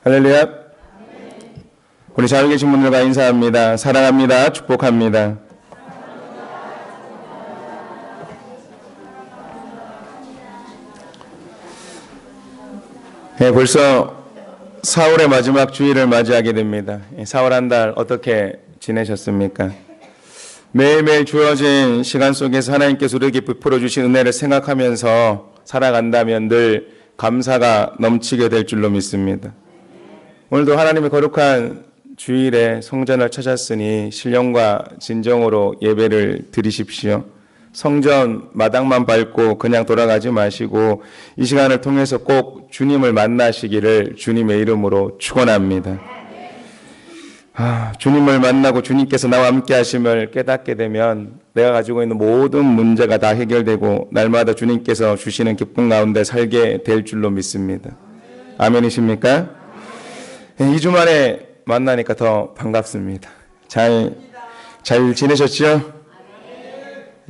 할렐루야. 우리 잘 계신 분들과 인사합니다. 사랑합니다. 축복합니다. 네, 벌써 4월의 마지막 주일을 맞이하게 됩니다. 4월 한 달 어떻게 지내셨습니까? 매일매일 주어진 시간 속에서 하나님께서 우리에게 베풀어 주신 은혜를 생각하면서 살아간다면 늘 감사가 넘치게 될 줄로 믿습니다. 오늘도 하나님의 거룩한 주일에 성전을 찾았으니 신령과 진정으로 예배를 드리십시오. 성전 마당만 밟고 그냥 돌아가지 마시고 이 시간을 통해서 꼭 주님을 만나시기를 주님의 이름으로 축원합니다. 주님을 만나고 주님께서 나와 함께 하심을 깨닫게 되면 내가 가지고 있는 모든 문제가 다 해결되고 날마다 주님께서 주시는 기쁨 가운데 살게 될 줄로 믿습니다. 아멘이십니까? 2주 만에 만나니까 더 반갑습니다. 잘 지내셨죠?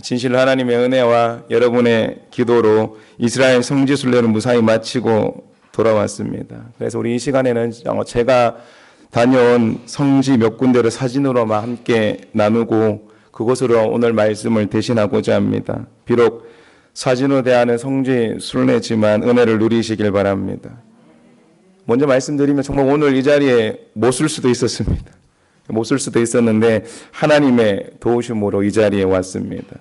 진실로 하나님의 은혜와 여러분의 기도로 이스라엘 성지순례를 무사히 마치고 돌아왔습니다. 그래서 우리 이 시간에는 제가 다녀온 성지 몇 군데를 사진으로만 함께 나누고 그곳으로 오늘 말씀을 대신하고자 합니다. 비록 사진으로 대하는 성지순례지만 은혜를 누리시길 바랍니다. 먼저 말씀드리면 정말 오늘 이 자리에 못 쓸 수도 있었습니다. 못 쓸 수도 있었는데 하나님의 도우심으로 이 자리에 왔습니다.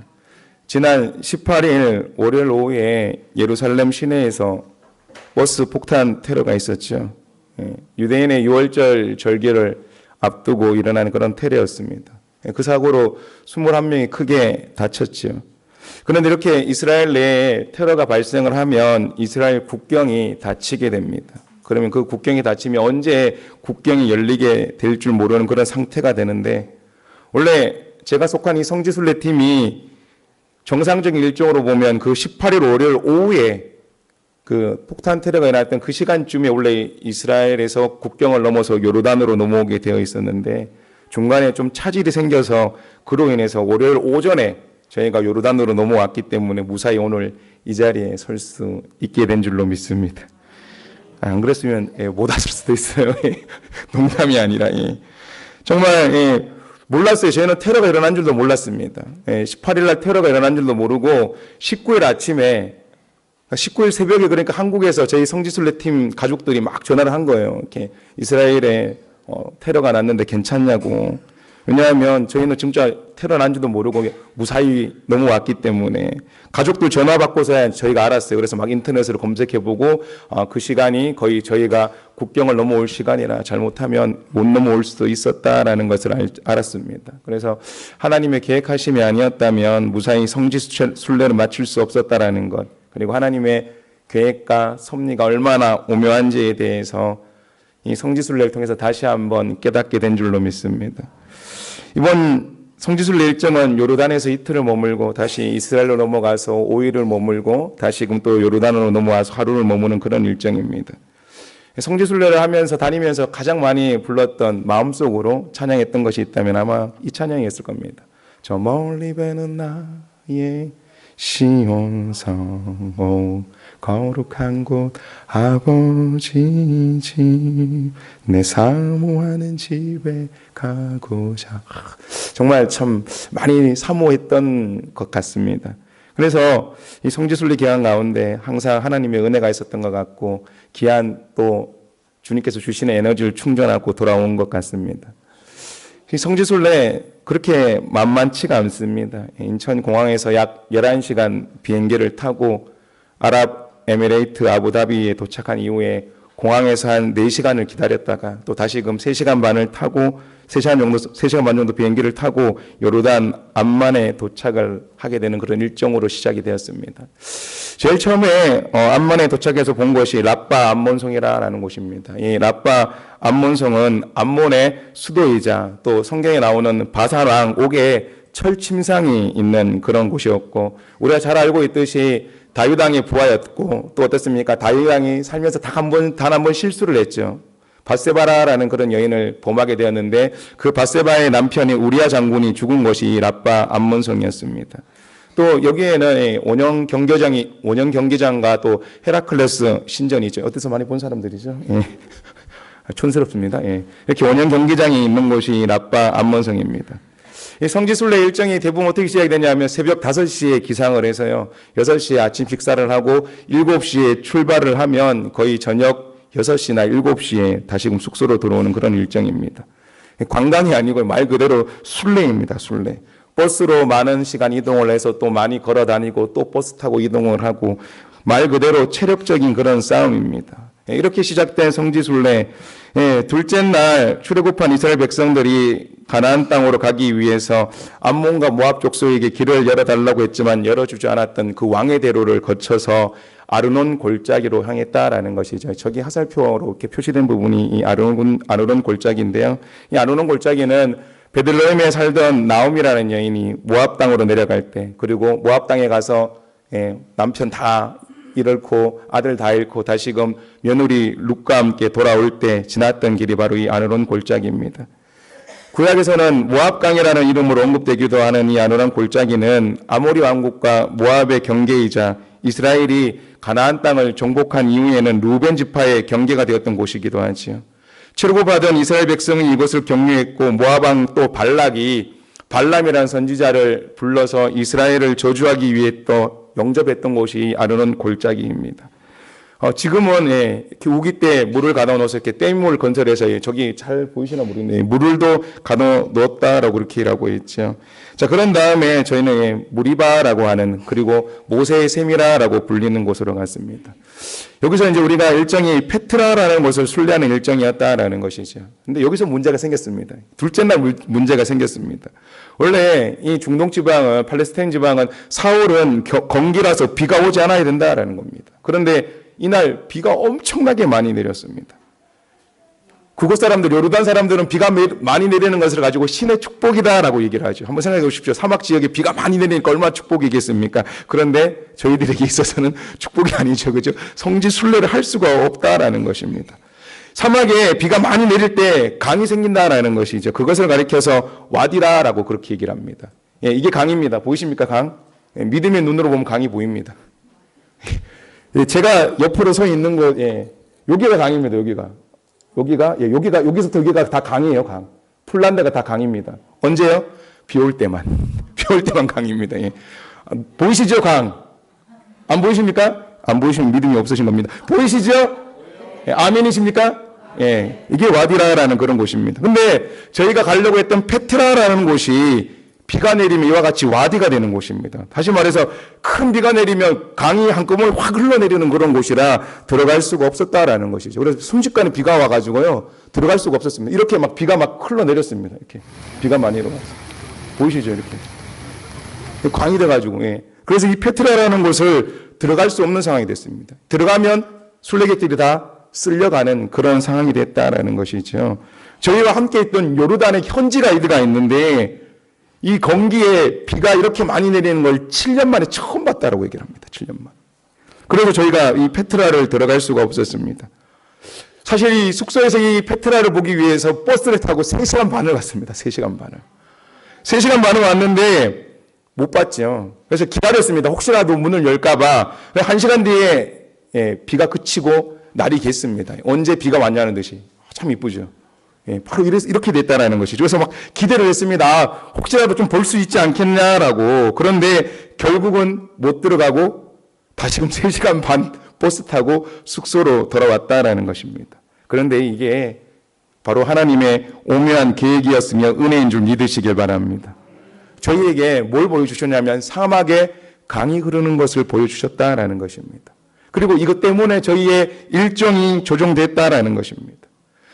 지난 18일 월요일 오후에 예루살렘 시내에서 버스 폭탄 테러가 있었죠. 유대인의 6월절 절기를 앞두고 일어난 그런 테러였습니다. 그 사고로 21명이 크게 다쳤죠. 그런데 이렇게 이스라엘 내에 테러가 발생을 하면 이스라엘 국경이 닫히게 됩니다. 그러면 그 국경이 닫히면 언제 국경이 열리게 될 줄 모르는 그런 상태가 되는데 원래 제가 속한 이 성지순례팀이 정상적인 일정으로 보면 그 18일 월요일 오후에 그 폭탄 테러가 일어났던 그 시간쯤에 원래 이스라엘에서 국경을 넘어서 요르단으로 넘어오게 되어 있었는데 중간에 좀 차질이 생겨서 그로 인해서 월요일 오전에 저희가 요르단으로 넘어왔기 때문에 무사히 오늘 이 자리에 설 수 있게 된 줄로 믿습니다. 안 그랬으면 못 왔을 수도 있어요. 농담이 아니라 정말 몰랐어요. 저희는 테러가 일어난 줄도 몰랐습니다. 18일 날 테러가 일어난 줄도 모르고 19일 아침에 19일 새벽에 그러니까 한국에서 저희 성지순례팀 가족들이 막 전화를 한 거예요. 이렇게 이스라엘에 테러가 났는데 괜찮냐고. 왜냐하면 저희는 진짜 테러 난 줄도 모르고 무사히 넘어왔기 때문에 가족들 전화 받고서야 저희가 알았어요. 그래서 막 인터넷으로 검색해보고 그 시간이 거의 저희가 국경을 넘어올 시간이라 잘못하면 못 넘어올 수도 있었다라는 것을 알았습니다. 그래서 하나님의 계획하심이 아니었다면 무사히 성지순례를 마칠 수 없었다라는 것, 그리고 하나님의 계획과 섭리가 얼마나 오묘한지에 대해서 이 성지순례를 통해서 다시 한번 깨닫게 된 줄로 믿습니다. 이번 성지순례 일정은 요르단에서 이틀을 머물고 다시 이스라엘로 넘어가서 5일을 머물고 다시금 또 요르단으로 넘어와서 하루를 머무는 그런 일정입니다. 성지순례를 하면서 다니면서 가장 많이 불렀던 마음속으로 찬양했던 것이 있다면 아마 이 찬양이었을 겁니다. 저 멀리 배는 나의 시온성 오 거룩한 곳 아버지 집 내 사모하는 집에 가고자. 정말 참 많이 사모했던 것 같습니다. 그래서 이 성지순례 기간 가운데 항상 하나님의 은혜가 있었던 것 같고 귀한 또 주님께서 주시는 에너지를 충전하고 돌아온 것 같습니다. 이 성지순례 그렇게 만만치가 않습니다. 인천공항에서 약 11시간 비행기를 타고 아랍에미레이트 아부다비에 도착한 이후에 공항에서 한 4시간을 기다렸다가 또 다시금 3시간 반을 타고 3시간 반 정도 비행기를 타고 요르단 암만에 도착을 하게 되는 그런 일정으로 시작이 되었습니다. 제일 처음에 암만에 도착해서 본 곳이 라빠 암몬성이라는 곳입니다. 이 라빠 암몬성은 암몬의 수도이자 또 성경에 나오는 바사랑 옥의 철침상이 있는 그런 곳이었고 우리가 잘 알고 있듯이 다윗 왕의 부하였고 또 어떻습니까? 다윗 왕이 살면서 단 한 번 실수를 했죠. 밧세바라라는 그런 여인을 범하게 되었는데 그 밧세바의 남편이 우리아 장군이 죽은 곳이 이 라빠 암몬성이었습니다. 또 여기에는 원형 경기장과 또 헤라클레스 신전이 있죠. 어디서 많이 본 사람들이죠? 촌스럽습니다. 예. 이렇게 원형 경기장이 있는 곳이 라빠 암몬성입니다. 이 성지순례 일정이 대부분 어떻게 시작이 되냐면 새벽 5시에 기상을 해서요. 6시에 아침 식사를 하고 7시에 출발을 하면 거의 저녁 6시나 7시에 다시금 숙소로 들어오는 그런 일정입니다. 관광이 아니고 말 그대로 순례입니다. 순례. 버스로 많은 시간 이동을 해서 또 많이 걸어 다니고 또 버스 타고 이동을 하고 말 그대로 체력적인 그런 싸움입니다. 이렇게 시작된 성지순례. 둘째 날 출애굽한 이스라엘 백성들이 가나안 땅으로 가기 위해서 암몬과 모압 족속에게 길을 열어달라고 했지만 열어주지 않았던 그 왕의 대로를 거쳐서 아르논 골짜기로 향했다라는 것이죠. 저기 화살표로 이렇게 표시된 부분이 이 아르논 골짜기인데요. 이 아르논 골짜기는 베들레헴에 살던 나옴이라는 여인이 모압 땅으로 내려갈 때, 그리고 모압 땅에 가서 남편 다 잃고 아들 다 잃고 다시금 며느리 룻과 함께 돌아올 때 지났던 길이 바로 이 아르논 골짜기입니다. 구약에서는 모압강이라는 이름으로 언급되기도 하는 이 아르논 골짜기는 아모리 왕국과 모압의 경계이자 이스라엘이 가나안 땅을 정복한 이후에는 루벤 지파의 경계가 되었던 곳이기도 하지요. 출애굽하던 이스라엘 백성이 이곳을 경유했고 모압 왕 또 발락이 발람이라는 선지자를 불러서 이스라엘을 저주하기 위해 또 영접했던 곳이 아르논 골짜기입니다. 지금은 이렇게 우기 때 물을 가둬 놓아서 이렇게 댐을 건설해서 저기 잘 보이시나 모르겠네요. 물을도 가둬 놓았다라고 이렇게 라고 했죠. 자, 그런 다음에 저희는 무리바라고 하는, 그리고 모세의 셈이라라고 불리는 곳으로 갔습니다. 여기서 이제 우리가 일정이 페트라라는 곳을 순례하는 일정이었다라는 것이죠. 근데 여기서 문제가 생겼습니다. 둘째 날 문제가 생겼습니다. 원래 이 중동 지방은, 팔레스타인 지방은 사울은 건기라서 비가 오지 않아야 된다라는 겁니다. 그런데 이날 비가 엄청나게 많이 내렸습니다. 그곳 사람들, 요르단 사람들은 비가 많이 내리는 것을 가지고 신의 축복이다라고 얘기를 하죠. 한번 생각해 보십시오. 사막 지역에 비가 많이 내리니까 얼마나 축복이겠습니까? 그런데 저희들에게 있어서는 축복이 아니죠. 그죠? 성지 순례를 할 수가 없다라는 것입니다. 사막에 비가 많이 내릴 때 강이 생긴다라는 것이죠. 그것을 가리켜서 와디라라고 그렇게 얘기를 합니다. 이게 강입니다. 보이십니까? 강? 믿음의 눈으로 보면 강이 보입니다. 제가 옆으로 서 있는 곳, 여기가 강입니다. 여기서부터 여기가 다 강이에요, 강. 폴란드가 다 강입니다. 언제요? 비 올 때만. 비 올 때만 강입니다. 보이시죠, 강? 안 보이십니까? 안 보이시면 믿음이 없으신 겁니다. 보이시죠? 아멘이십니까? 이게 와디라라는 그런 곳입니다. 근데 저희가 가려고 했던 페트라라는 곳이 비가 내리면 이와 같이 와디가 되는 곳입니다. 다시 말해서 큰 비가 내리면 강이 한꺼번에 확 흘러내리는 그런 곳이라 들어갈 수가 없었다라는 것이죠. 그래서 순식간에 비가 와가지고요, 들어갈 수가 없었습니다. 이렇게 막 비가 막 흘러내렸습니다. 이렇게 비가 많이 내려와서. 보이시죠? 이렇게. 광이 돼가지고. 그래서 이 페트라라는 곳을 들어갈 수 없는 상황이 됐습니다. 들어가면 순례객들이 다 쓸려가는 그런 상황이 됐다라는 것이죠. 저희와 함께 있던 요르단의 현지 가이드가 있는데 이 건기에 비가 이렇게 많이 내리는 걸 7년 만에 처음 봤다라고 얘기를 합니다. 7년 만. 그래서 저희가 이 페트라를 들어갈 수가 없었습니다. 사실 이 숙소에서 이 페트라를 보기 위해서 버스를 타고 3시간 반을 갔습니다. 3시간 반을. 3시간 반을 왔는데 못 봤죠. 그래서 기다렸습니다. 혹시라도 문을 열까봐. 1시간 뒤에 비가 그치고 날이 갰습니다. 언제 비가 왔냐는 듯이. 참 이쁘죠. 바로 이렇게 됐다라는 것이죠. 그래서 막 기대를 했습니다. 혹시라도 좀 볼 수 있지 않겠냐라고. 그런데 결국은 못 들어가고 다시금 3시간 반 버스 타고 숙소로 돌아왔다라는 것입니다. 그런데 이게 바로 하나님의 오묘한 계획이었으며 은혜인 줄 믿으시길 바랍니다. 저희에게 뭘 보여주셨냐면 사막에 강이 흐르는 것을 보여주셨다라는 것입니다. 그리고 이것 때문에 저희의 일정이 조정됐다라는 것입니다.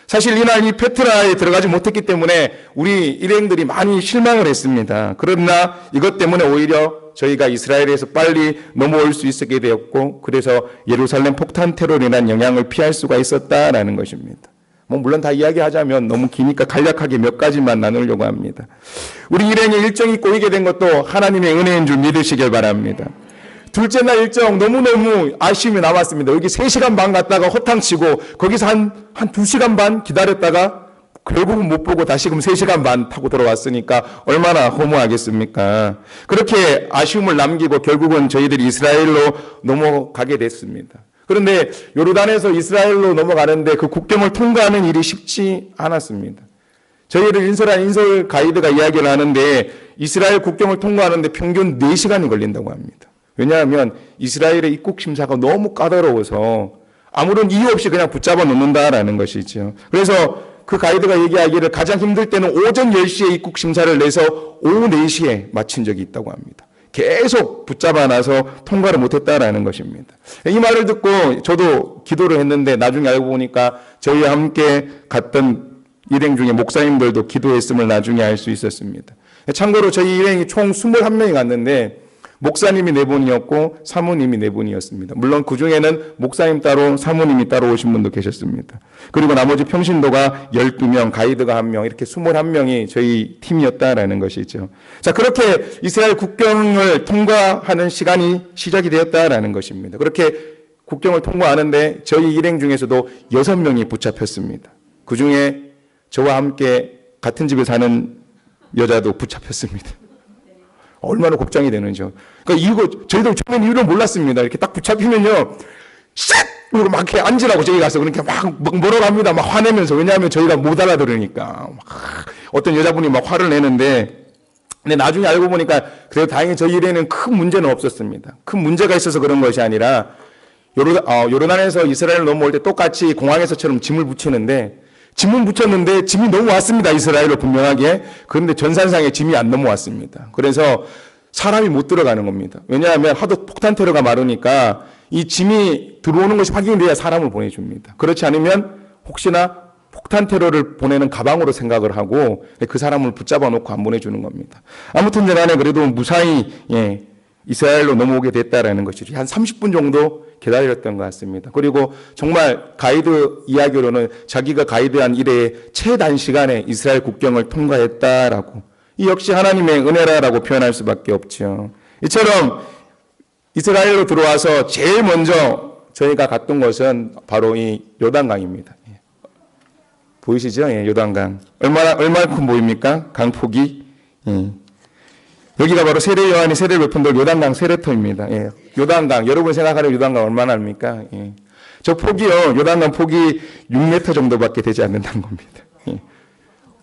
사실 이날 이 페트라에 들어가지 못했기 때문에 우리 일행들이 많이 실망을 했습니다. 그러나 이것 때문에 오히려 저희가 이스라엘에서 빨리 넘어올 수 있게 되었고, 그래서 예루살렘 폭탄 테러로 인한 영향을 피할 수가 있었다라는 것입니다. 물론 다 이야기하자면 너무 기니까 간략하게 몇 가지만 나누려고 합니다. 우리 일행의 일정이 꼬이게 된 것도 하나님의 은혜인 줄 믿으시길 바랍니다. 둘째 날 일정 너무너무 아쉬움이 남았습니다. 여기 3시간 반 갔다가 허탕치고 거기서 한 2시간 반 기다렸다가 결국은 못 보고 다시금 3시간 반 타고 들어왔으니까 얼마나 허무하겠습니까? 그렇게 아쉬움을 남기고 결국은 저희들이 이스라엘로 넘어가게 됐습니다. 그런데 요르단에서 이스라엘로 넘어가는데 그 국경을 통과하는 일이 쉽지 않았습니다. 저희를 인솔한 인솔 가이드가 이야기를 하는데 이스라엘 국경을 통과하는데 평균 4시간이 걸린다고 합니다. 왜냐하면 이스라엘의 입국 심사가 너무 까다로워서 아무런 이유 없이 그냥 붙잡아 놓는다라는 것이죠. 그래서 그 가이드가 얘기하기를 가장 힘들 때는 오전 10시에 입국 심사를 내서 오후 4시에 마친 적이 있다고 합니다. 계속 붙잡아 놔서 통과를 못했다라는 것입니다. 이 말을 듣고 저도 기도를 했는데 나중에 알고 보니까 저희와 함께 갔던 일행 중에 목사님들도 기도했음을 나중에 알 수 있었습니다. 참고로 저희 일행이 총 21명이 갔는데 목사님이 4분이었고 사모님이 4분이었습니다. 물론 그중에는 목사님 따로 사모님이 따로 오신 분도 계셨습니다. 그리고 나머지 평신도가 12명, 가이드가 1명, 이렇게 21명이 저희 팀이었다라는 것이죠. 자, 그렇게 이스라엘 국경을 통과하는 시간이 시작이 되었다라는 것입니다. 그렇게 국경을 통과하는데 저희 일행 중에서도 6명이 붙잡혔습니다. 그중에 저와 함께 같은 집에 사는 여자도 붙잡혔습니다. 얼마나 걱정이 되는지요. 그러니까 이거 저희도 처음엔 이유를 몰랐습니다. 이렇게 딱 붙잡히면요, 씩! 그리고 막 이렇게 앉으라고 저희 가서 그러니까 막 뭐라고 합니다. 막 화내면서. 왜냐하면 저희가 못 알아들으니까. 막 어떤 여자분이 막 화를 내는데, 근데 나중에 알고 보니까 그래도 다행히 저희 일에는 큰 문제는 없었습니다. 큰 문제가 있어서 그런 것이 아니라 요르단에서 이스라엘 넘어올 때 똑같이 공항에서처럼 짐을 붙이는데 짐은 붙였는데 짐이 넘어왔습니다. 이스라엘로 분명하게. 그런데 전산상에 짐이 안 넘어왔습니다. 그래서 사람이 못 들어가는 겁니다. 왜냐하면 하도 폭탄 테러가 많으니까 이 짐이 들어오는 것이 확인돼야 사람을 보내줍니다. 그렇지 않으면 혹시나 폭탄 테러를 보내는 가방으로 생각을 하고 그 사람을 붙잡아 놓고 안 보내주는 겁니다. 아무튼 간에 그래도 무사히 이스라엘로 넘어오게 됐다라는 것이죠. 한 30분 정도 기다렸던 것 같습니다. 그리고 정말 가이드 이야기로는 자기가 가이드한 이래의 최단시간에 이스라엘 국경을 통과했다라고, 이 역시 하나님의 은혜라고 표현할 수밖에 없죠. 이처럼 이스라엘로 들어와서 제일 먼저 저희가 갔던 것은 바로 이 요단강입니다. 보이시죠? 요단강. 얼마큼 보입니까? 강폭이. 여기가 바로 세례 요한이 세례를 베푼 돌 요단강 세례터입니다. 요단강, 여러분 생각하는 요단강 얼마나 합니까? 저 폭이요, 요단강 폭이 6m 정도밖에 되지 않는다는 겁니다.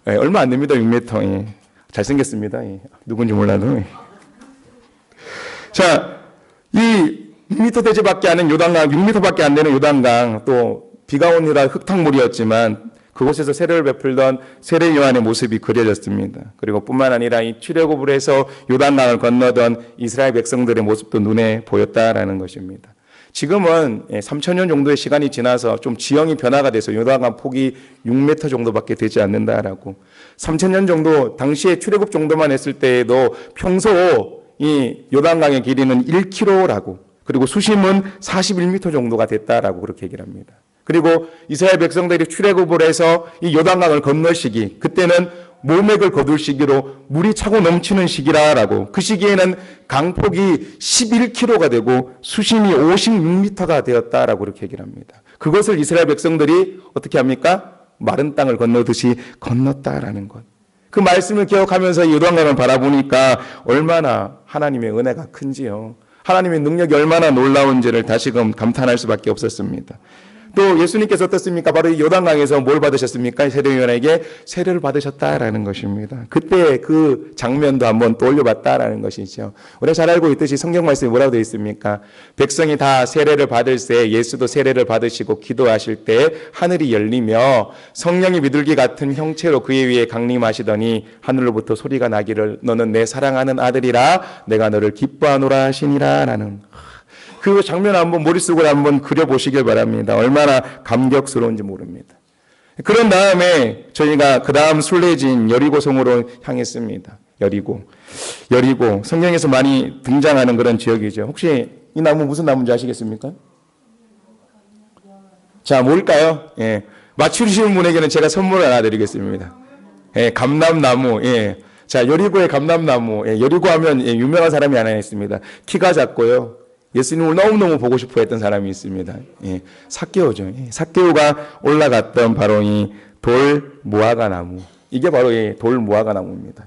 얼마 안 됩니다, 6m. 잘생겼습니다. 누군지 몰라도. 자, 이 6m 되지밖에 않은 요단강, 6m밖에 안 되는 요단강, 또 비가 오느라 흙탕물이었지만 그곳에서 세례를 베풀던 세례 요한의 모습이 그려졌습니다. 그리고 뿐만 아니라 이 출애굽을 해서 요단강을 건너던 이스라엘 백성들의 모습도 눈에 보였다라는 것입니다. 지금은 3,000년 정도의 시간이 지나서 좀 지형이 변화가 돼서 요단강 폭이 6m 정도밖에 되지 않는다라고. 3,000년 정도 당시에 출애굽 정도만 했을 때에도 평소 이 요단강의 길이는 1km라고, 그리고 수심은 41m 정도가 됐다라고 그렇게 얘기를 합니다. 그리고 이스라엘 백성들이 출애굽을 해서 이 요단강을 건널 시기, 그때는 모맥을 거둘 시기로 물이 차고 넘치는 시기라라고, 그 시기에는 강폭이 11km가 되고 수심이 56m가 되었다라고 그렇게 얘기를 합니다. 그것을 이스라엘 백성들이 어떻게 합니까? 마른 땅을 건너듯이 건넜다라는 것. 그 말씀을 기억하면서 요단강을 바라보니까 얼마나 하나님의 은혜가 큰지요. 하나님의 능력이 얼마나 놀라운지를 다시금 감탄할 수밖에 없었습니다. 또 예수님께서 어떻습니까? 바로 이 요단강에서 뭘 받으셨습니까? 세례요한에게 세례를 받으셨다라는 것입니다. 그때 그 장면도 한번 떠올려봤다라는 것이죠. 우리가 잘 알고 있듯이 성경 말씀에 뭐라고 되어 있습니까? 백성이 다 세례를 받을 때 예수도 세례를 받으시고 기도하실 때 하늘이 열리며 성령이 비둘기 같은 형체로 그의 위에 강림하시더니 하늘로부터 소리가 나기를 너는 내 사랑하는 아들이라 내가 너를 기뻐하노라 하시니라 라는 그 장면 한번 머릿속으로 한번 그려보시길 바랍니다. 얼마나 감격스러운지 모릅니다. 그런 다음에 저희가 그 다음 순례지인 여리고성으로 향했습니다. 여리고 성경에서 많이 등장하는 그런 지역이죠. 혹시 이 나무 무슨 나무인지 아시겠습니까? 자, 뭘까요? 맞추시는 분에게는 제가 선물을 하나 드리겠습니다. 감람나무. 자, 여리고의 감람나무. 여리고 하면 유명한 사람이 하나 있습니다. 키가 작고요. 예수님을 너무너무 보고 싶어 했던 사람이 있습니다. 삭개오죠. 삭개오가 올라갔던 바로 이 돌 무화과 나무. 이게 바로 이 돌 무화과 나무입니다.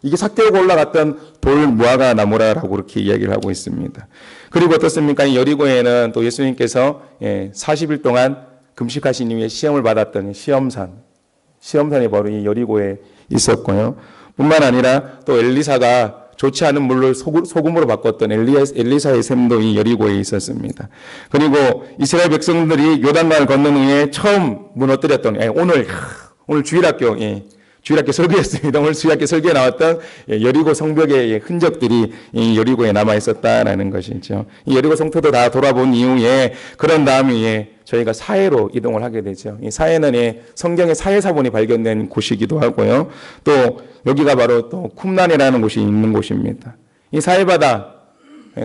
이게 삭개오가 올라갔던 돌 무화과 나무라고 그렇게 이야기를 하고 있습니다. 그리고 어떻습니까? 이 여리고에는 또 예수님께서 40일 동안 금식하신 이후에 시험을 받았던 시험산이 바로 이 여리고에 있었고요. 뿐만 아니라 또 엘리사가 좋지 않은 물을 소금으로 바꿨던 엘리사의 샘도 이 여리고에 있었습니다. 그리고 이스라엘 백성들이 요단강을 건넌 후에 처음 무너뜨렸던 오늘 주일학교 설교였습니다. 오늘 주일학교 설교에 나왔던 여리고 성벽의 흔적들이 이 여리고에 남아 있었다라는 것이죠. 이 여리고 성토도 다 돌아본 이후에 그런 다음에 저희가 사해로 이동을 하게 되죠. 이 사해는 성경의 사해사본이 발견된 곳이기도 하고요. 또 여기가 바로 또 쿰란이라는 곳이 있는 곳입니다. 이 사해바다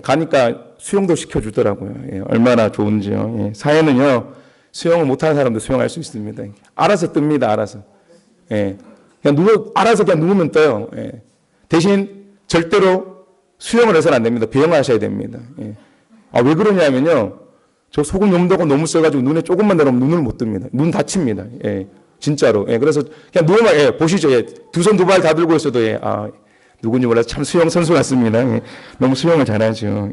가니까 수영도 시켜주더라고요. 얼마나 좋은지요. 사해는요, 수영을 못하는 사람도 수영할 수 있습니다. 알아서 뜹니다. 알아서. 알아서 그냥 누우면 떠요. 대신 절대로 수영을 해서는 안 됩니다. 배영하셔야 됩니다. 왜 그러냐면요. 저 소금 염도가 너무 세가지고 눈에 조금만 내려오면 눈을 못 뜹니다. 눈 다칩니다. 진짜로. 그래서 그냥 누우면, 보시죠. 두 손 두 발 다 들고 있어도, 누군지 몰라서 참 수영 선수 같습니다. 너무 수영을 잘하죠.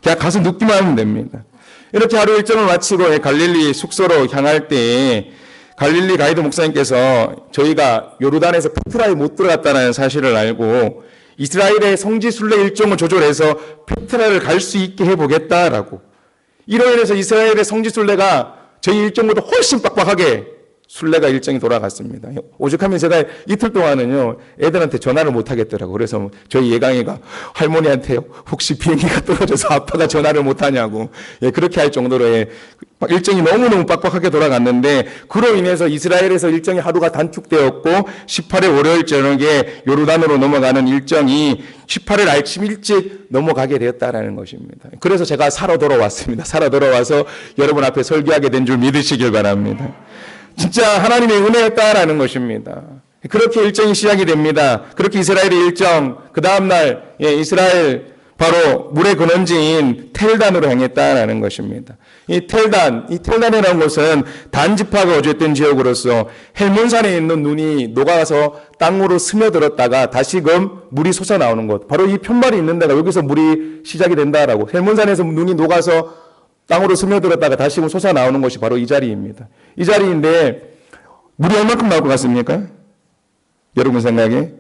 그냥 가서 눕기만 하면 됩니다. 이렇게 하루 일정을 마치고 갈릴리 숙소로 향할 때 갈릴리 가이드 목사님께서 저희가 요르단에서 페트라에 못 들어갔다는 사실을 알고 이스라엘의 성지 순례 일정을 조절해서 페트라를 갈 수 있게 해보겠다라고. 이로 인해서 이스라엘의 성지 순례가 저희 일정보다 훨씬 빡빡하게 순례가 일정이 돌아갔습니다. 오죽하면 제가 이틀 동안은요, 애들한테 전화를 못 하겠더라고요. 그래서 저희 예강이가 할머니한테 혹시 비행기가 떨어져서 아빠가 전화를 못 하냐고. 그렇게 할 정도로 일정이 너무너무 빡빡하게 돌아갔는데, 그로 인해서 이스라엘에서 일정이 하루가 단축되었고, 18일 월요일 저녁에 요르단으로 넘어가는 일정이 18일 아침 일찍 넘어가게 되었다라는 것입니다. 그래서 제가 살아 돌아왔습니다. 살아 돌아와서 여러분 앞에 설교하게 된 줄 믿으시길 바랍니다. 진짜 하나님의 은혜였다라는 것입니다. 그렇게 일정이 시작이 됩니다. 그렇게 이스라엘의 일정, 그 다음날 이스라엘 바로 물의 근원지인 텔단으로 향했다라는 것입니다. 이 텔단이라는 곳은 단 지파가 거주했던 지역으로서 헬몬산에 있는 눈이 녹아서 땅으로 스며들었다가 다시금 물이 솟아나오는 곳, 바로 이 편말이 있는 데가 여기서 물이 시작이 된다라고. 헬몬산에서 눈이 녹아서 땅으로 스며들었다가 다시금 솟아나오는 것이 바로 이 자리입니다. 이 자리인데 물이 얼마큼 나올 것 같습니까? 여러분 생각에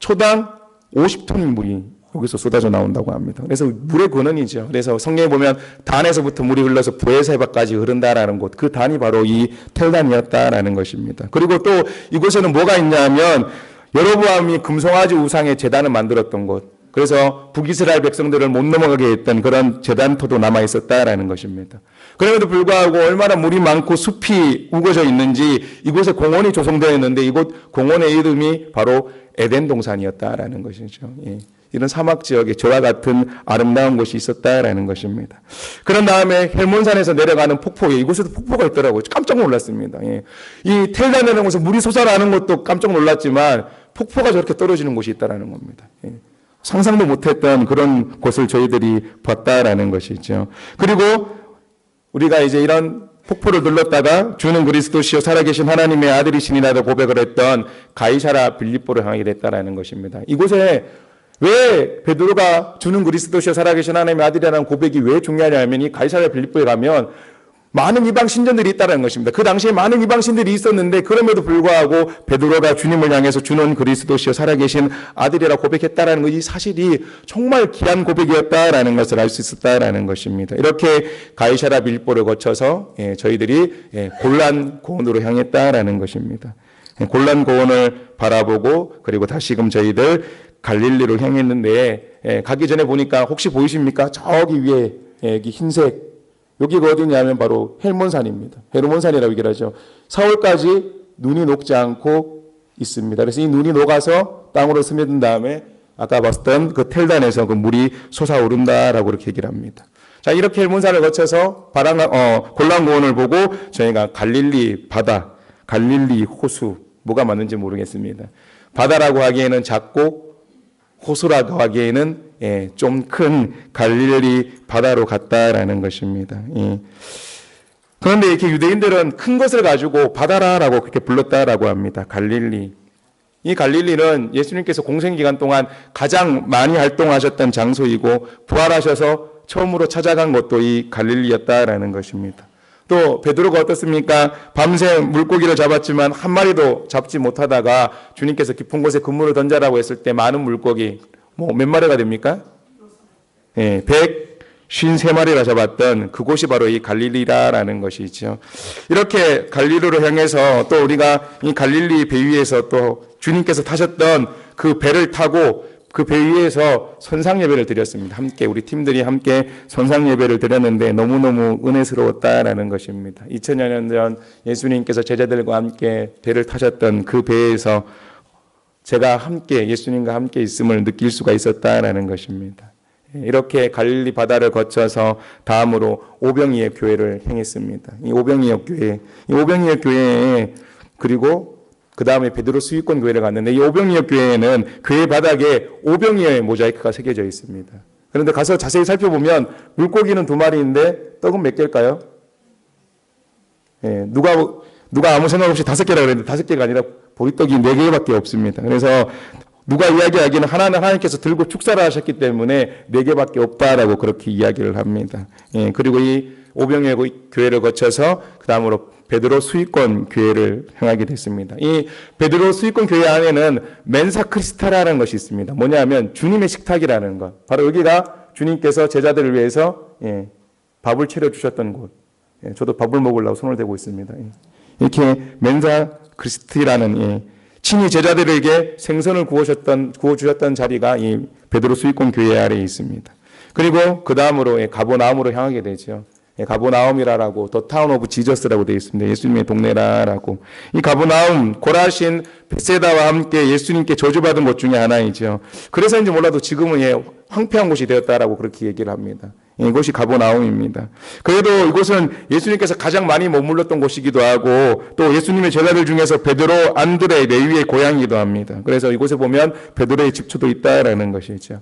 초당 50톤 물이 여기서 쏟아져 나온다고 합니다. 그래서 물의 근원이죠. 그래서 성경에 보면 단에서부터 물이 흘러서 브에세바까지 흐른다라는 곳, 그 단이 바로 이 텔단이었다라는 것입니다. 그리고 또 이곳에는 뭐가 있냐면 여로보암이 금송아지 우상의 제단을 만들었던 곳, 그래서 북이스라엘 백성들을 못 넘어가게 했던 그런 제단터도 남아 있었다라는 것입니다. 그럼에도 불구하고 얼마나 물이 많고 숲이 우거져 있는지 이곳에 공원이 조성되어 있는데 이곳 공원의 이름이 바로 에덴 동산이었다라는 것이죠. 이런 사막 지역에 저와 같은 아름다운 곳이 있었다라는 것입니다. 그런 다음에 헬몬산에서 내려가는 폭포에 이곳에도 폭포가 있더라고요. 깜짝 놀랐습니다. 이 텔단이라는 곳에 물이 솟아나는 것도 깜짝 놀랐지만 폭포가 저렇게 떨어지는 곳이 있다라는 겁니다. 상상도 못했던 그런 곳을 저희들이 봤다라는 것이죠. 그리고 우리가 이제 이런 폭포를 눌렀다가 주는 그리스도시요 살아계신 하나님의 아들이시니라도 고백을 했던 가이사라 빌립보를 향하게 됐다라는 것입니다. 이곳에 왜 베드로가 주는 그리스도시요 살아계신 하나님의 아들이라는 고백이 왜 중요하냐면 이 가이사라 빌립보에 가면 많은 이방 신전들이 있다는 것입니다. 그 당시에 많은 이방 신들이 있었는데 그럼에도 불구하고 베드로가 주님을 향해서 주는 그리스도시요 살아계신 아들이라 고백했다라는 이 사실이 정말 귀한 고백이었다라는 것을 알 수 있었다라는 것입니다. 이렇게 가이사라 빌립보를 거쳐서 저희들이 골란 고원으로 향했다라는 것입니다. 골란 고원을 바라보고 그리고 다시금 저희들 갈릴리로 향했는데 가기 전에 보니까 혹시 보이십니까? 저기 위에 여기 흰색 여기가 어디냐면 바로 헬몬산입니다. 헬몬산이라고 얘기를 하죠. 4월까지 눈이 녹지 않고 있습니다. 그래서 이 눈이 녹아서 땅으로 스며든 다음에 아까 봤던 그 텔단에서 그 물이 솟아오른다라고 이렇게 얘기를 합니다. 자, 이렇게 헬몬산을 거쳐서 골란고원을 보고 저희가 갈릴리 바다, 갈릴리 호수 뭐가 맞는지 모르겠습니다. 바다라고 하기에는 작고 호수라고 하기에는 좀 큰 갈릴리 바다로 갔다라는 것입니다. 그런데 이렇게 유대인들은 큰 것을 가지고 바다라고 그렇게 불렀다라고 합니다. 갈릴리. 이 갈릴리는 예수님께서 공생기간 동안 가장 많이 활동하셨던 장소이고 부활하셔서 처음으로 찾아간 곳도 이 갈릴리였다라는 것입니다. 또 베드로가 어떻습니까? 밤새 물고기를 잡았지만 한 마리도 잡지 못하다가 주님께서 깊은 곳에 그물을 던져라고 했을 때 많은 물고기 몇 마리가 됩니까? 153마리나 잡았던 그곳이 바로 이 갈릴리라라는 것이죠. 이렇게 갈릴리로 향해서 또 우리가 이 갈릴리 배 위에서 또 주님께서 타셨던 그 배를 타고 그 배 위에서 선상 예배를 드렸습니다. 함께 우리 팀들이 함께 선상 예배를 드렸는데 너무너무 은혜스러웠다라는 것입니다. 2000여 년 전 예수님께서 제자들과 함께 배를 타셨던 그 배에서 제가 함께 예수님과 함께 있음을 느낄 수가 있었다라는 것입니다. 이렇게 갈릴리 바다를 거쳐서 다음으로 오병이의 교회를 향했습니다. 이 오병이의 교회에 그리고 그 다음에 베드로 수위권 교회를 갔는데 이 오병이의 교회에는 교회 바닥에 오병이의 모자이크가 새겨져 있습니다. 그런데 가서 자세히 살펴보면 물고기는 2마리인데 떡은 몇 개일까요? 누가 아무 생각 없이 5개라 그랬는데 5개가 아니라 보리떡이 4개밖에 없습니다. 그래서 누가 이야기하기는 하나는 하나님께서 들고 축사를 하셨기 때문에 4개밖에 없다라고 그렇게 이야기를 합니다. 그리고 이 오병이의 교회를 거쳐서 그 다음으로 베드로 수위권 교회를 향하게 됐습니다. 이 베드로 수위권 교회 안에는 멘사 크리스타라는 것이 있습니다. 뭐냐면 주님의 식탁이라는 것. 바로 여기가 주님께서 제자들을 위해서 밥을 차려주셨던 곳. 저도 밥을 먹으려고 손을 대고 있습니다. 이렇게 멘사 크리스티라는 친히 제자들에게 생선을 구워주셨던 자리가 이 베드로 수위권 교회 아래에 있습니다. 그리고 그 다음으로 가버나움으로 향하게 되죠. 가버나움이라고 더 타운 오브 지저스라고 되어 있습니다. 예수님의 동네라라고. 이 가버나움, 고라신, 벳세다와 함께 예수님께 저주받은 곳 중에 하나이죠. 그래서인지 몰라도 지금은 황폐한 곳이 되었다라고 그렇게 얘기를 합니다. 이곳이 가버나움입니다. 그래도 이곳은 예수님께서 가장 많이 머물렀던 곳이기도 하고 또 예수님의 제자들 중에서 베드로, 안드레, 레위의 고향이기도 합니다. 그래서 이곳에 보면 베드로의 집초도 있다라는 것이죠.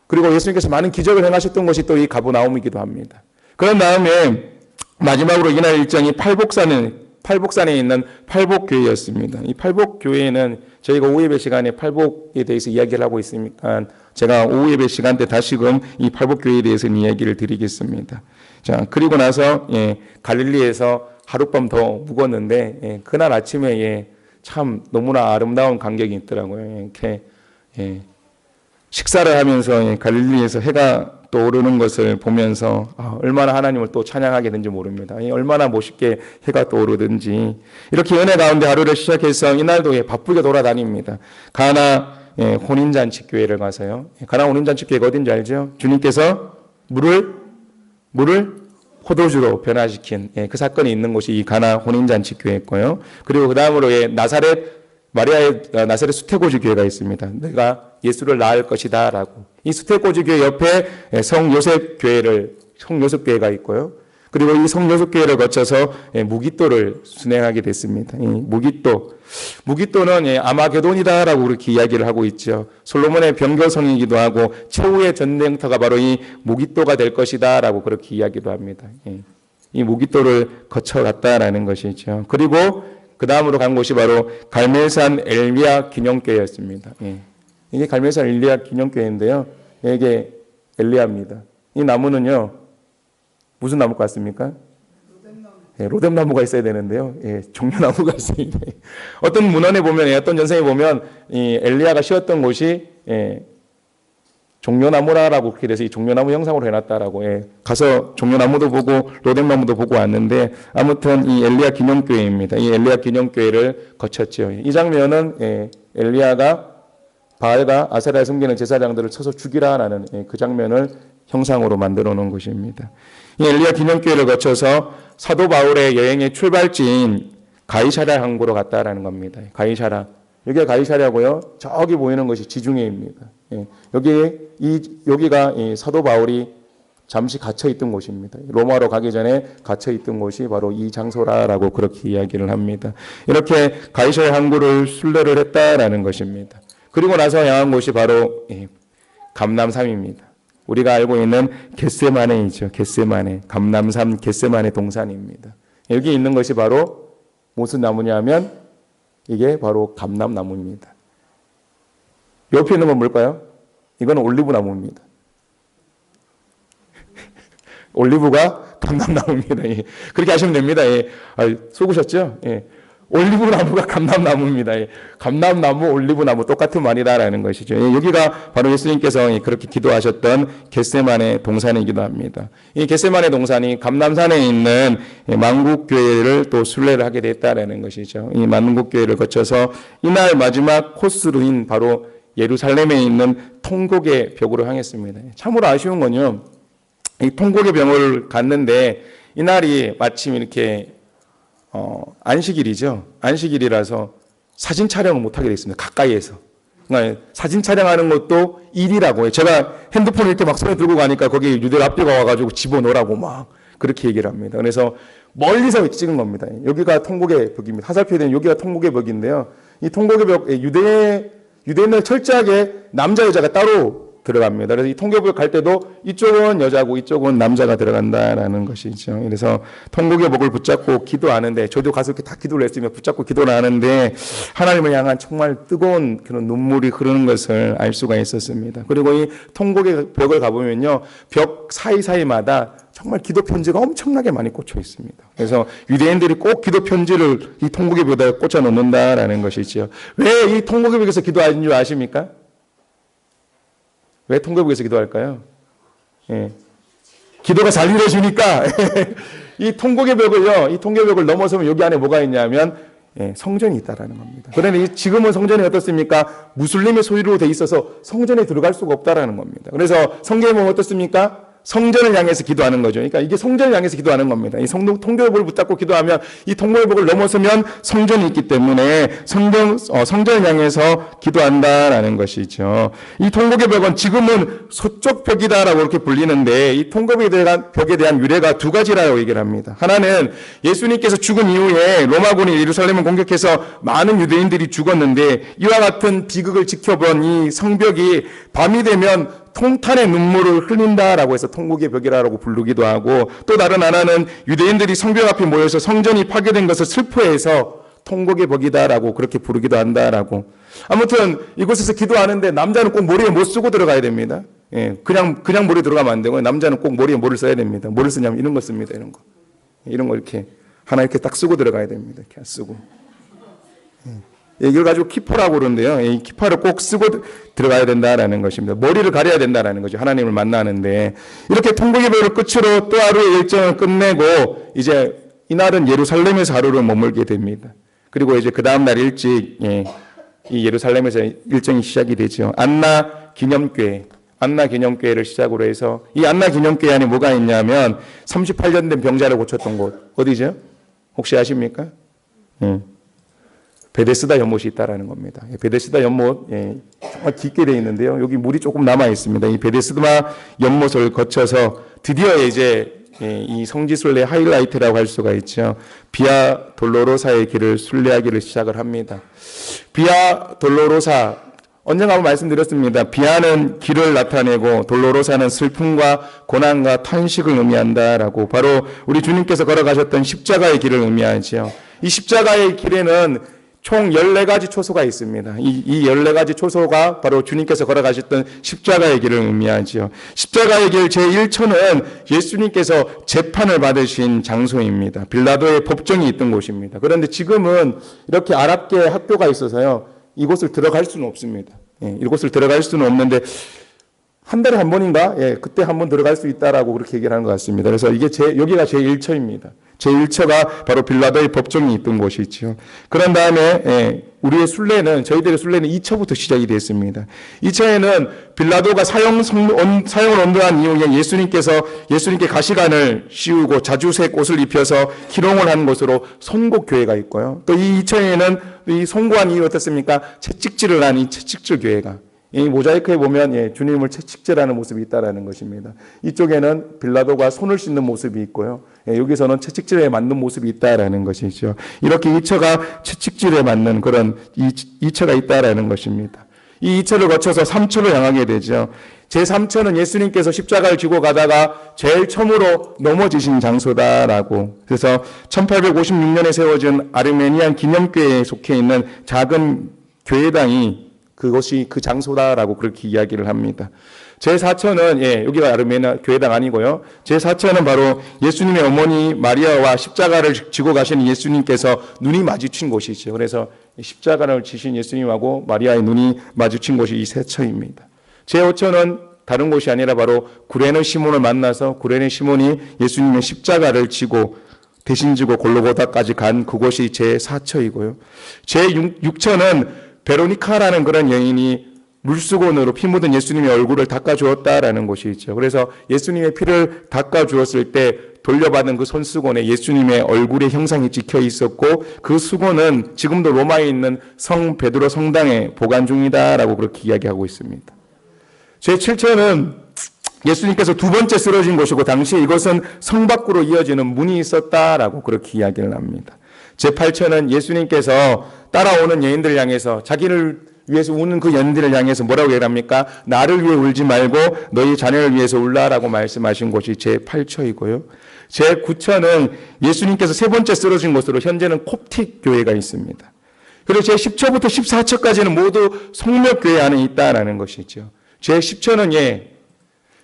그리고 예수님께서 많은 기적을 행하셨던 곳이 또 이 가버나움이기도 합니다. 그런 다음에 마지막으로 이날 일정이 팔복산에 있는 팔복교회였습니다. 이 팔복교회는 저희가 오후 예배 시간에 팔복에 대해서 이야기를 하고 있으니까 제가 오후 예배 시간 때 다시금 이 팔복교회에 대해서 이야기를 드리겠습니다. 자, 그리고 나서 갈릴리에서 하룻밤 더 묵었는데 그날 아침에 참 너무나 아름다운 광경이 있더라고요. 이렇게 식사를 하면서 갈릴리에서 해가 떠오르는 것을 보면서 얼마나 하나님을 또 찬양하게 된지 모릅니다. 얼마나 멋있게 해가 떠오르든지 이렇게 은혜 가운데 하루를 시작해서 이날도 바쁘게 돌아다닙니다. 가나 혼인잔치 교회를 가서요. 가나 혼인잔치 교회가 어딘지 알죠? 주님께서 물을 포도주로 변화시킨 그 사건이 있는 곳이 이 가나 혼인잔치 교회였고요. 그리고 그 다음으로 마리아의 나사렛 수태고지 교회가 있습니다. 내가 예수를 낳을 것이다 라고. 이 수태고지 교회 옆에 성요셉 교회가 있고요. 그리고 이 성요셉 교회를 거쳐서 무기또를 순행하게 됐습니다. 이 무기또는 아마게돈이다라고 그렇게 이야기를 하고 있죠. 솔로몬의 병거성이기도 하고 최후의 전쟁터가 바로 이 무기또가 될 것이다라고 그렇게 이야기도 합니다. 이 무기또를 거쳐갔다라는 것이죠. 그리고 그 다음으로 간 곳이 바로 갈멜산 엘리야 기념교회였습니다. 이게 갈멜산 엘리야 기념교회인데요. 이게 엘리야입니다. 이 나무는요, 무슨 나무 같습니까? 로뎀나무가 있어야 되는데요. 종려나무가 있습니다. 어떤 문헌에 보면, 어떤 전생에 보면, 이 엘리야가 쉬었던 곳이, 종려나무라고 그렇게 돼서 이 종려나무 형상으로 해놨다라고 가서 종려나무도 보고 로뎀나무도 보고 왔는데 아무튼 이 엘리야 기념교회입니다. 이 엘리야 기념교회를 거쳤죠. 이 장면은 엘리야가 바알과 아세라에 숨기는 제사장들을 쳐서 죽이라라는 그 장면을 형상으로 만들어 놓은 것입니다. 이 엘리야 기념교회를 거쳐서 사도 바울의 여행의 출발지인 가이사랴 항구로 갔다라는 겁니다. 가이사랴. 여기가 가이사랴고요. 저기 보이는 것이 지중해입니다. 여기가 사도 바울이 잠시 갇혀있던 곳입니다. 로마로 가기 전에 갇혀있던 곳이 바로 이 장소라고 그렇게 이야기를 합니다. 이렇게 가이사랴 항구를 순례를 했다라는 것입니다. 그리고 나서 향한 곳이 바로 감람산입니다. 우리가 알고 있는 겟세마네이죠. 겟세마네. 감람산 겟세마네 동산입니다. 여기 있는 것이 바로 무슨 나무냐면 이게 바로 감람나무입니다. 옆에 있는 건 뭘까요? 이건 올리브 나무입니다. 올리브가 감람나무입니다. 예. 그렇게 하시면 됩니다. 예. 속으셨죠? 예. 올리브나무가 감람나무입니다. 예. 감람나무, 올리브나무 똑같은 말이다라는 것이죠. 예. 여기가 바로 예수님께서 그렇게 기도하셨던 겟세마네 동산이기도 합니다. 이 겟세마네 동산이 감람산에 있는 만국교회를 또 순례를 하게 됐다라는 것이죠. 이 만국교회를 거쳐서 이날 마지막 코스로인 바로 예루살렘에 있는 통곡의 벽으로 향했습니다. 참으로 아쉬운 건요, 이 통곡의 벽을 갔는데 이날이 마침 이렇게 안식일이죠. 안식일이라서 사진 촬영을 못하게 됐습니다. 가까이에서. 그러니까 사진 촬영하는 것도 일이라고 해요. 제가 핸드폰을 이렇게 막 손에 들고 가니까 거기 유대 앞뒤가 와가지고 집어넣으라고 막 그렇게 얘기를 합니다. 그래서 멀리서 찍은 겁니다. 여기가 통곡의 벽입니다. 화살표에 대한 여기가 통곡의 벽인데요. 이 통곡의 벽, 유대인은 철저하게 남자, 여자가 따로 들어갑니다. 그래서 이 통곡의 벽 갈 때도 이쪽은 여자고 이쪽은 남자가 들어간다라는 것이죠. 그래서 통곡의 벽을 붙잡고 기도하는데, 저도 가서 이렇게 다 기도를 했으면 붙잡고 기도를 하는데 하나님을 향한 정말 뜨거운 그런 눈물이 흐르는 것을 알 수가 있었습니다. 그리고 이 통곡의 벽을 가보면요, 벽 사이사이마다 정말 기도 편지가 엄청나게 많이 꽂혀 있습니다. 그래서 유대인들이 꼭 기도 편지를 이 통곡의 벽에 꽂아 놓는다라는 것이죠. 왜 이 통곡의 벽에서 기도하는 줄 아십니까? 왜 통곡의 벽에서 기도할까요? 예. 기도가 잘 이루어지니까 이 통곡의 벽을요, 이 통곡의 벽을 넘어서면 여기 안에 뭐가 있냐면 성전이 있다라는 겁니다. 그런데 지금은 성전이 어떻습니까? 무슬림의 소유로 돼 있어서 성전에 들어갈 수가 없다라는 겁니다. 그래서 성경에 보면 어떻습니까? 성전을 향해서 기도하는 거죠. 그러니까 이게 성전을 향해서 기도하는 겁니다. 이 통곡의 벽을 붙잡고 기도하면 이 통곡의 벽을 넘어서면 성전이 있기 때문에 성전을 향해서 기도한다라는 것이죠. 이 통곡의 벽은 지금은 서쪽 벽이다라고 이렇게 불리는데, 이 통곡의 벽에 대한 유래가 두 가지라고 얘기를 합니다. 하나는 예수님께서 죽은 이후에 로마군이 예루살렘을 공격해서 많은 유대인들이 죽었는데, 이와 같은 비극을 지켜본 이 성벽이 밤이 되면 통탄의 눈물을 흘린다라고 해서 통곡의 벽이라고 부르기도 하고, 또 다른 하나는 유대인들이 성벽 앞에 모여서 성전이 파괴된 것을 슬퍼해서 통곡의 벽이다라고 그렇게 부르기도 한다라고. 아무튼 이곳에서 기도하는데 남자는 꼭 머리에 못 쓰고 들어가야 됩니다. 예, 그냥 머리에 들어가면 안 되고, 남자는 꼭 머리에 뭐를 써야 됩니다. 뭐를 쓰냐면 이런 거 씁니다. 이런 거 이렇게 하나 이렇게 딱 쓰고 들어가야 됩니다. 이렇게 쓰고. 이걸 가지고 키퍼라고 그러는데요. 이 키퍼를 꼭 쓰고 들어가야 된다라는 것입니다. 머리를 가려야 된다라는 거죠. 하나님을 만나는데. 이렇게 통곡의 벽을 끝으로 또 하루의 일정을 끝내고 이제 이날은 예루살렘에서 하루를 머물게 됩니다. 그리고 이제 그 다음날 일찍 이 예루살렘에서 일정이 시작이 되죠. 안나 기념교회를 시작으로 해서, 이 안나 기념교회 안에 뭐가 있냐면 38년 된 병자를 고쳤던 곳 어디죠? 혹시 아십니까? 베데스다 연못이 있다라는 겁니다. 베데스다 연못, 정말 깊게 되어 있는데요. 여기 물이 조금 남아 있습니다. 이 베데스다 연못을 거쳐서 드디어 이제 이 성지순례 하이라이트라고 할 수가 있죠. 비아 돌로로사의 길을 순례하기를 시작을 합니다. 비아 돌로로사, 언젠가 한번 말씀드렸습니다. 비아는 길을 나타내고 돌로로사는 슬픔과 고난과 탄식을 의미한다라고, 바로 우리 주님께서 걸어가셨던 십자가의 길을 의미하죠. 이 십자가의 길에는 총 14가지 초소가 있습니다. 이 14가지 초소가 바로 주님께서 걸어가셨던 십자가의 길을 의미하죠. 십자가의 길 제1초는 예수님께서 재판을 받으신 장소입니다. 빌라도의 법정이 있던 곳입니다. 그런데 지금은 이렇게 아랍계 학교가 있어서요, 이곳을 들어갈 수는 없습니다. 이곳을 들어갈 수는 없는데 한 달에 한 번인가? 그때 한 번 들어갈 수 있다라고 그렇게 얘기를 하는 것 같습니다. 그래서 여기가 제1처입니다. 제1처가 바로 빌라도의 법정이 있던 곳이죠. 그런 다음에 우리의 순례는, 저희들의 순례는 2처부터 시작이 됐습니다. 2처에는 빌라도가 사형을 언도한 이후에 예수님께 가시관을 씌우고 자주색 옷을 입혀서 희롱을 한 곳으로 손곡교회가 있고요. 또 이 2처에는 이 송구한 이후 어떻습니까? 채찍질을 한 이 채찍질 교회가, 이 모자이크에 보면 주님을 채찍질하는 모습이 있다라는 것입니다. 이쪽에는 빌라도가 손을 씻는 모습이 있고요. 여기서는 채찍질에 맞는 모습이 있다라는 것이죠. 이렇게 2처가 채찍질에 맞는 그런 2처가 있다라는 것입니다. 이 2처를 거쳐서 3처로 향하게 되죠. 제3처는 예수님께서 십자가를 지고 가다가 제일 처음으로 넘어지신 장소다라고. 그래서 1856년에 세워진 아르메니안 기념교회에 속해 있는 작은 교회당이 그것이 그 장소다라고 그렇게 이야기를 합니다. 제 사천은 여기가 아르메니아 교회당 아니고요. 제 사천은 바로 예수님의 어머니 마리아와 십자가를 지고 가시는 예수님께서 눈이 마주친 곳이죠. 그래서 십자가를 지신 예수님하고 마리아의 눈이 마주친 곳이 이 세처입니다. 제 오천은 다른 곳이 아니라 바로 구레네 시몬을 만나서 구레네 시몬이 예수님의 십자가를 지고 대신 지고 골고다까지 간 그곳이 제 4처이고요. 제 6처는 베로니카라는 그런 여인이 물수건으로 피 묻은 예수님의 얼굴을 닦아주었다라는 곳이 있죠. 그래서 예수님의 피를 닦아주었을 때 돌려받은 그 손수건에 예수님의 얼굴의 형상이 찍혀 있었고 그 수건은 지금도 로마에 있는 성 베드로 성당에 보관 중이다라고 그렇게 이야기하고 있습니다. 제 7처는 예수님께서 두 번째 쓰러진 곳이고 당시에 이것은 성 밖으로 이어지는 문이 있었다라고 그렇게 이야기를 합니다. 제 8처는 예수님께서 따라오는 여인들을 향해서 자기를 위해서 우는 그 여인들을 향해서 뭐라고 얘기합니까? 나를 위해 울지 말고 너희 자녀를 위해서 울라라고 말씀하신 곳이 제 8처이고요. 제 9처는 예수님께서 세 번째 쓰러진 곳으로 현재는 콥틱 교회가 있습니다. 그리고 제 10처부터 14처까지는 모두 성묘교회 안에 있다라는 것이죠. 제 10처는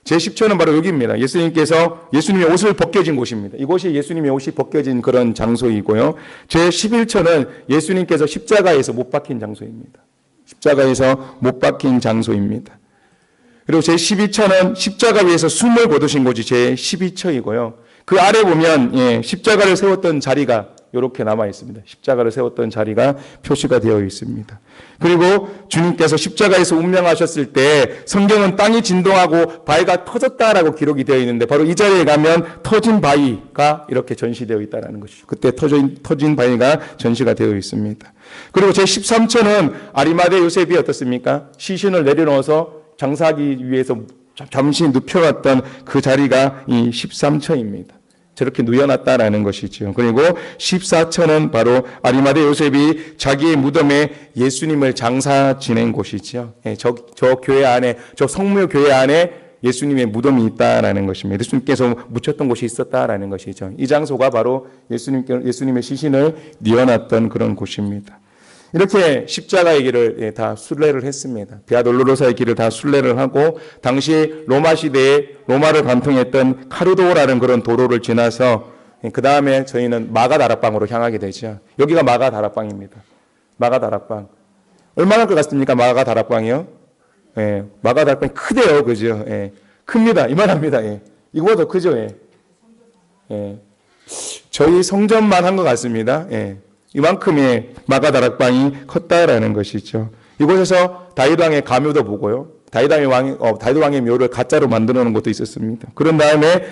제 10처는 바로 여기입니다. 예수님의 옷을 벗겨진 곳입니다. 이곳이 예수님의 옷이 벗겨진 그런 장소이고요. 제 11처는 예수님께서 십자가에서 못 박힌 장소입니다. 십자가에서 못 박힌 장소입니다. 그리고 제 12처는 십자가 위에서 숨을 거두신 곳이 제 12처이고요. 그 아래 보면 십자가를 세웠던 자리가 이렇게 남아 있습니다. 십자가를 세웠던 자리가 표시가 되어 있습니다. 그리고 주님께서 십자가에서 운명하셨을 때 성경은 땅이 진동하고 바위가 터졌다라고 기록이 되어 있는데 바로 이 자리에 가면 터진 바위가 이렇게 전시되어 있다는 것이죠. 그때 터진 바위가 전시가 되어 있습니다. 그리고 제 13처는 아리마대 요셉이 어떻습니까? 시신을 내려놓아서 장사하기 위해서 잠시 눕혀놨던 그 자리가 이 13처입니다. 저렇게 누워놨다라는 것이죠. 그리고 14처는 바로 아리마대 요셉이 자기의 무덤에 예수님을 장사 지낸 곳이죠. 저 교회 안에, 저 성묘 교회 안에 예수님의 무덤이 있다라는 것입니다. 예수님께서 묻혔던 곳이 있었다라는 것이죠. 이 장소가 바로 예수님의 시신을 뉘어놨던 그런 곳입니다. 이렇게 십자가의 길을 다 순례를 했습니다. 비아 돌로로사의 길을 다 순례를 하고 당시 로마 시대에 로마를 관통했던 카르도라는 그런 도로를 지나서 그 다음에 저희는 마가 다락방으로 향하게 되죠. 여기가 마가 다락방입니다. 마가 다락방. 얼마나 할 것 같습니까? 마가 다락방이요? 마가 다락방이 크대요. 그죠? 큽니다. 이만합니다. 이거보다 더 크죠? 저희 성전만 한 것 같습니다. 이만큼의 마가 다락방이 컸다라는 것이죠. 이곳에서 다윗 왕의 가묘도 보고요. 다윗 왕의 묘를 가짜로 만들어 놓은 것도 있었습니다. 그런 다음에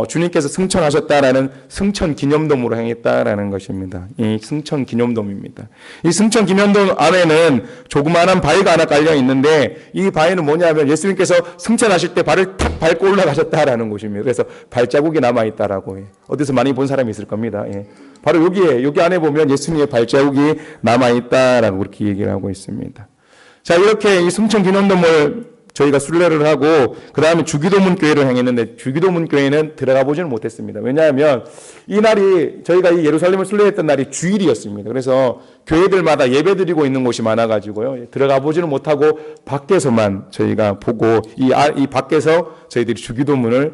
주님께서 승천하셨다라는 승천 기념돔으로 행했다라는 것입니다. 이 승천 기념돔입니다. 이 승천 기념돔 안에는 조그마한 바위가 하나 깔려 있는데 이 바위는 뭐냐면 예수님께서 승천하실 때 발을 탁 밟고 올라가셨다라는 곳입니다. 그래서 발자국이 남아 있다라고 어디서 많이 본 사람이 있을 겁니다. 바로 여기 안에 보면 예수님의 발자국이 남아 있다라고 그렇게 얘기를 하고 있습니다. 자, 이렇게 이 승천 기념돔을 저희가 순례를 하고 그 다음에 주기도문 교회를 행했는데 주기도문 교회는 들어가 보지는 못했습니다. 왜냐하면 이 날이 저희가 이 예루살렘을 순례했던 날이 주일이었습니다. 그래서 교회들마다 예배드리고 있는 곳이 많아가지고요 들어가 보지는 못하고 밖에서만 저희가 보고 이 밖에서 저희들이 주기도문을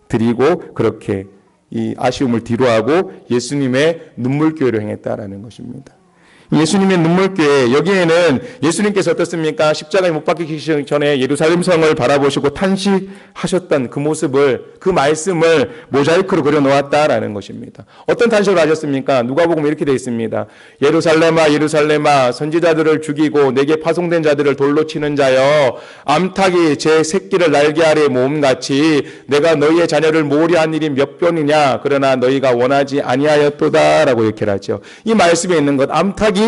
드리고 그렇게 이 아쉬움을 뒤로하고 예수님의 눈물교회를 행했다라는 것입니다. 예수님의 눈물교회, 여기에는 예수님께서 어떻습니까? 십자가에 못 박히기 전에 예루살렘 성을 바라보시고 탄식하셨던 그 모습을, 그 말씀을 모자이크로 그려놓았다라는 것입니다. 어떤 탄식을 하셨습니까? 누가복음에 이렇게 되어 있습니다. 예루살렘아 예루살렘아 선지자들을 죽이고 내게 파송된 자들을 돌로 치는 자여 암탉이 제 새끼를 날개 아래 모음같이 내가 너희의 자녀를 모으려 한 일이 몇 번이냐 그러나 너희가 원하지 아니하였도다 라고 이렇게 하죠. 이 말씀에 있는 것 암탉이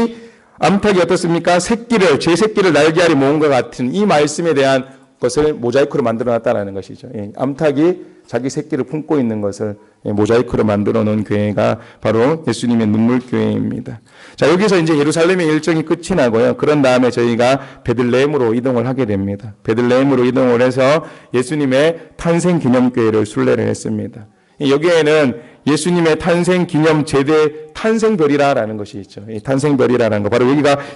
어떻습니까? 제 새끼를 날개 아래 모은 것 같은 이 말씀에 대한 것을 모자이크로 만들어놨다는 것이죠. 암탉이 자기 새끼를 품고 있는 것을 모자이크로 만들어 놓은 교회가 바로 예수님의 눈물교회입니다. 자, 여기서 이제 예루살렘의 일정이 끝이 나고요. 그런 다음에 저희가 베들레헴으로 이동을 하게 됩니다. 베들레헴으로 이동을 해서 예수님의 탄생 기념교회를 순례를 했습니다. 여기에는 예수님의 탄생 기념 제대 탄생별이라라는 것이 있죠. 이 탄생별이라는 거. 바로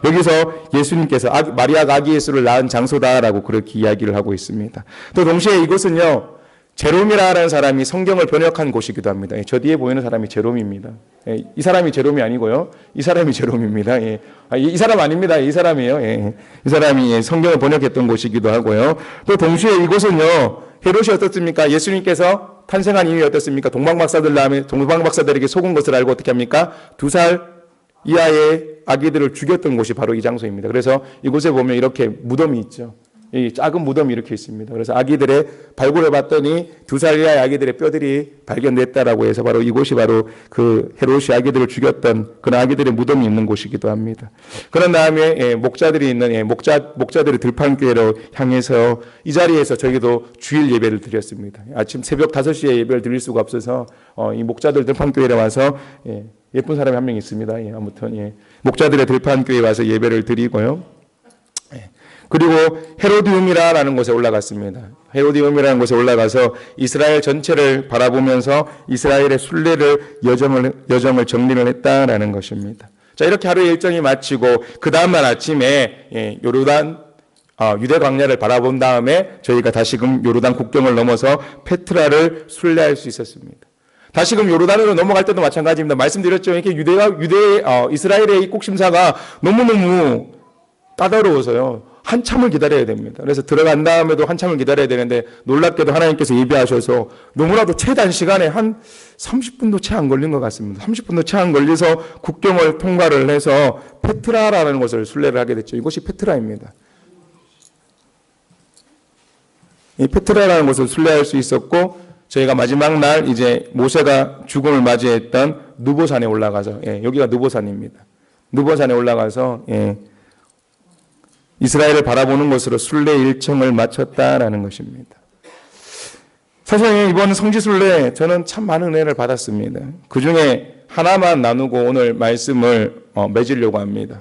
여기서 예수님께서 마리아가 아기 예수를 낳은 장소다라고 그렇게 이야기를 하고 있습니다. 또 동시에 이곳은요, 제롬이라는 사람이 성경을 번역한 곳이기도 합니다. 저 뒤에 보이는 사람이 제롬입니다. 이 사람이 제롬이 아니고요. 이 사람이 제롬입니다. 이 사람 아닙니다. 이 사람이에요. 이 사람이 성경을 번역했던 곳이기도 하고요. 또 동시에 이곳은요, 헤롯이 어떻습니까? 예수님께서 탄생한 이유가 어떻습니까? 동방박사들에게 속은 것을 알고 어떻게 합니까? 2살 이하의 아기들을 죽였던 곳이 바로 이 장소입니다. 그래서 이곳에 보면 이렇게 무덤이 있죠. 이 작은 무덤이 이렇게 있습니다. 그래서 아기들의 발굴해 봤더니 2살 이하의 아기들의 뼈들이 발견됐다라고 해서 바로 이곳이 바로 그 헤롯이 아기들을 죽였던 그런 아기들의 무덤이 있는 곳이기도 합니다. 그런 다음에 목자들이 있는 목자들의 들판교회로 향해서 이 자리에서 저희도 주일 예배를 드렸습니다. 아침 새벽 5시에 예배를 드릴 수가 없어서 이 목자들 들판교회에 와서 예쁜 사람이 한 명 있습니다. 아무튼 목자들의 들판교회에 와서 예배를 드리고요. 그리고 헤로디움이라는 곳에 올라갔습니다. 헤로디움이라는 곳에 올라가서 이스라엘 전체를 바라보면서 이스라엘의 순례를 여정을 정리를 했다라는 것입니다. 자, 이렇게 하루의 일정이 마치고 그 다음날 아침에 요르단 유대 광야를 바라본 다음에 저희가 다시금 요르단 국경을 넘어서 페트라를 순례할 수 있었습니다. 다시금 요르단으로 넘어갈 때도 마찬가지입니다. 말씀드렸죠. 이렇게 이스라엘의 입국 심사가 너무너무 까다로워서요. 한참을 기다려야 됩니다. 그래서 들어간 다음에도 한참을 기다려야 되는데 놀랍게도 하나님께서 예비하셔서 너무나도 최단 시간에 한 30분도 채 안 걸린 것 같습니다. 30분도 채 안 걸려서 국경을 통과를 해서 페트라라는 곳을 순례를 하게 됐죠. 이곳이 페트라입니다. 이 페트라라는 곳을 순례할 수 있었고 저희가 마지막 날 이제 모세가 죽음을 맞이했던 느보산에 올라가서 여기가 느보산입니다. 느보산에 올라가서 이스라엘을 바라보는 것으로 순례 일정을 마쳤다라는 것입니다. 사실 이번 성지순례 저는 참 많은 은혜를 받았습니다. 그 중에 하나만 나누고 오늘 말씀을 맺으려고 합니다.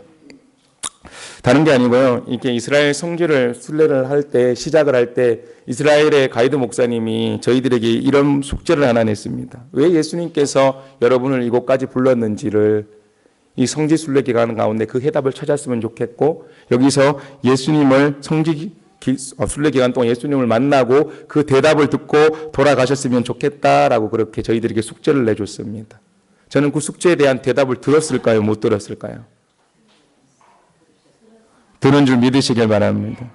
다른 게 아니고요. 이렇게 이스라엘 성지를 순례를 할 때, 시작을 할 때 이스라엘의 가이드 목사님이 저희들에게 이런 숙제를 하나 냈습니다. 왜 예수님께서 여러분을 이곳까지 불렀는지를 이 성지 순례 기간 가운데 그 해답을 찾았으면 좋겠고 여기서 예수님을 순례 기간 동안 예수님을 만나고 그 대답을 듣고 돌아가셨으면 좋겠다라고 그렇게 저희들에게 숙제를 내줬습니다. 저는 그 숙제에 대한 대답을 들었을까요? 못 들었을까요? 들은 줄 믿으시길 바랍니다.